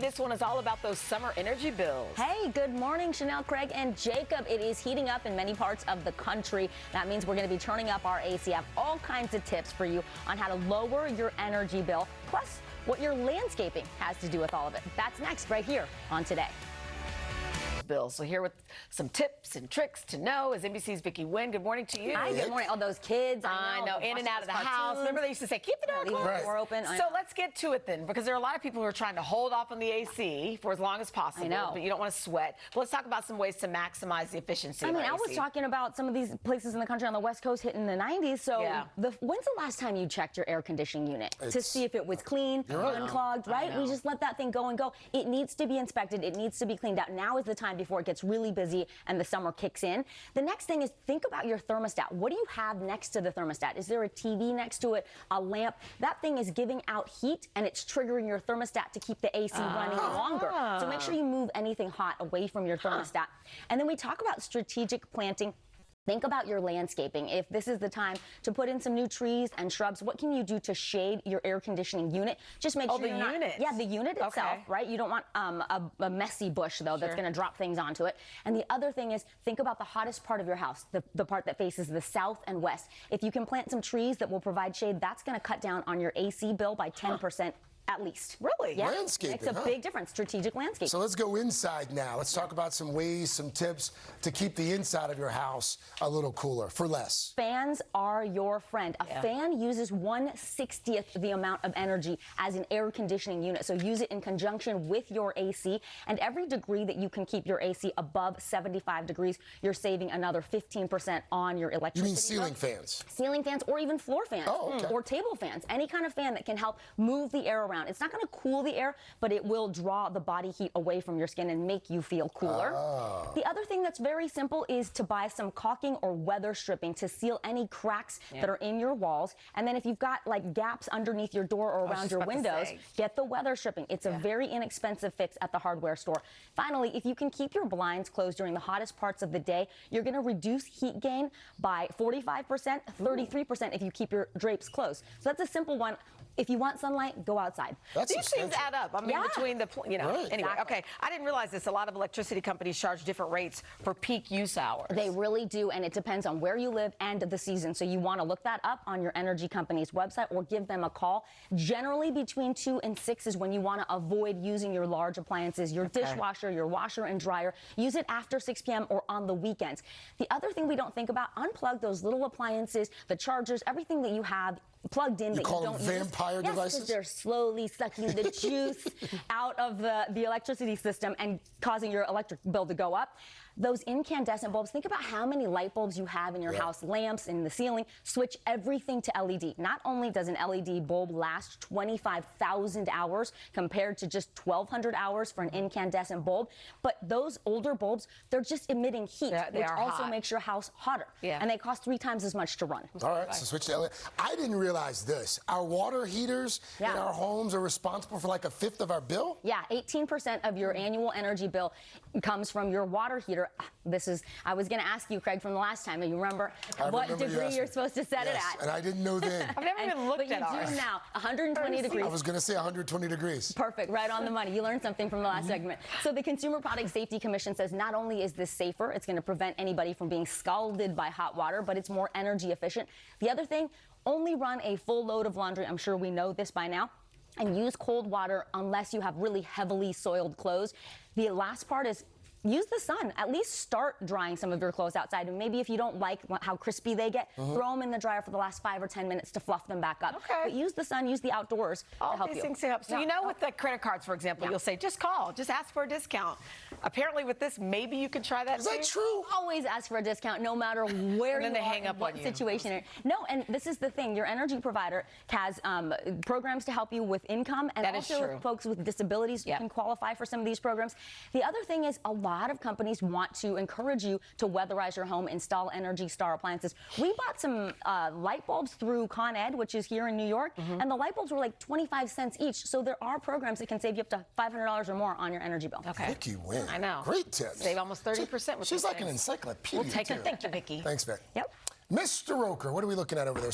This one is all about those summer energy bills. Hey, good morning, Chanel, Craig, and Jacob. It is heating up in many parts of the country. That means we're going to be turning up our AC. I have all kinds of tips for you on how to lower your energy bill, plus what your landscaping has to do with all of it. That's next right here on Today. Bills. So here with some tips and tricks to know is NBC's Vicky Nguyen. Good morning to you. Hi, good morning. All those kids. I know, in and out of the house. Remember they used to say, keep the door closed. Leave the door open. So let's get to it then, because there are a lot of people who are trying to hold off on the AC for as long as possible. I know. But you don't want to sweat. But let's talk about some ways to maximize the efficiency I of mean, our I was AC. talking about some of these places in the country on the West Coast hitting the 90s. So when's the last time you checked your air conditioning unit to see if it was clean, unclogged, right? We just let that thing go and go. It needs to be inspected. It needs to be cleaned out. Now is the time before it gets really busy and the summer kicks in. The next thing is think about your thermostat. What do you have next to the thermostat? Is there a TV next to it, a lamp? That thing is giving out heat and it's triggering your thermostat to keep the AC running longer. So make sure you move anything hot away from your thermostat. And then we talk about strategic planting. Think about your landscaping. If this is the time to put in some new trees and shrubs, what can you do to shade your air conditioning unit? Just make sure the unit. Yeah, the unit itself, right? You don't want a messy bush, though, that's going to drop things onto it. And the other thing is think about the hottest part of your house, the part that faces the south and west. If you can plant some trees that will provide shade, that's going to cut down on your AC bill by 10%. At least. Really? Yeah. Landscaping, It's a big difference, strategic landscaping. So let's go inside now. Let's talk about some ways, some tips to keep the inside of your house a little cooler for less. Fans are your friend. A fan uses 1/60th the amount of energy as an air conditioning unit. So use it in conjunction with your AC. And every degree that you can keep your AC above 75 degrees, you're saving another 15% on your electricity. You mean ceiling fans? Ceiling fans or even floor fans or table fans. Any kind of fan that can help move the air around. It's not going to cool the air, but it will draw the body heat away from your skin and make you feel cooler. The other thing that's very simple is to buy some caulking or weather stripping to seal any cracks that are in your walls. And then if you've got like gaps underneath your door or around your windows, get the weather stripping. It's a very inexpensive fix at the hardware store. Finally, if you can keep your blinds closed during the hottest parts of the day, you're going to reduce heat gain by 45%, 33% if you keep your drapes closed. So that's a simple one. If you want sunlight, go outside. These things add up. I mean, between the, anyway, okay. I didn't realize this. A lot of electricity companies charge different rates for peak use hours. They really do, and it depends on where you live and the season. So you want to look that up on your energy company's website or give them a call. Generally, between 2 and 6 is when you want to avoid using your large appliances, your dishwasher, your washer and dryer. Use it after 6 p.m. or on the weekends. The other thing we don't think about, unplug those little appliances, the chargers, everything that you have plugged in that you don't use. You call them vampire devices? Because they're slowly sucking the juice out of the electricity system and causing your electric bill to go up. Those incandescent bulbs, think about how many light bulbs you have in your house, lamps in the ceiling. Switch everything to LED. Not only does an LED bulb last 25,000 hours compared to just 1,200 hours for an incandescent bulb, but those older bulbs, they're just emitting heat, which also makes your house hotter. And they cost 3 times as much to run. All right, so switch to LED. I didn't realize this. Our water heaters in our homes are responsible for like 1/5 of our bill? Yeah, 18% of your annual energy bill comes from your water heater. I was going to ask you, Craig, from the last time. You remember what degree you're supposed to set it at? And I didn't know then. I've never even looked at ours. But you do now, 120 degrees. I was going to say 120 degrees. Perfect, right on the money. You learned something from the last segment. So the Consumer Product Safety Commission says not only is this safer, it's going to prevent anybody from being scalded by hot water, but it's more energy efficient. The other thing, only run a full load of laundry. I'm sure we know this by now. And use cold water unless you have really heavily soiled clothes. The last part is use the sun. At least start drying some of your clothes outside. And maybe if you don't like how crispy they get, throw them in the dryer for the last 5 or 10 minutes to fluff them back up. But use the sun, use the outdoors to help you. All these things to help. So you know with the credit cards, for example, you'll say, just call, just ask for a discount. Apparently with this, maybe you could try that too. Is that true? Always ask for a discount, no matter where and then you they hang up on you. Situation. No, and this is the thing. Your energy provider has programs to help you with income and also folks with disabilities can qualify for some of these programs. The other thing is a lot of companies want to encourage you to weatherize your home, install Energy Star appliances. We bought some light bulbs through Con Ed, which is here in New York, and the light bulbs were like 25 cents each. So there are programs that can save you up to $500 or more on your energy bill. Okay. Vicky Nguyen. I know. Great tips. Save almost 30% with She's like an encyclopedia. We'll take it. Thank you, Vicky. Thanks, Vic. Yep. Mr. Roker, what are we looking at over there?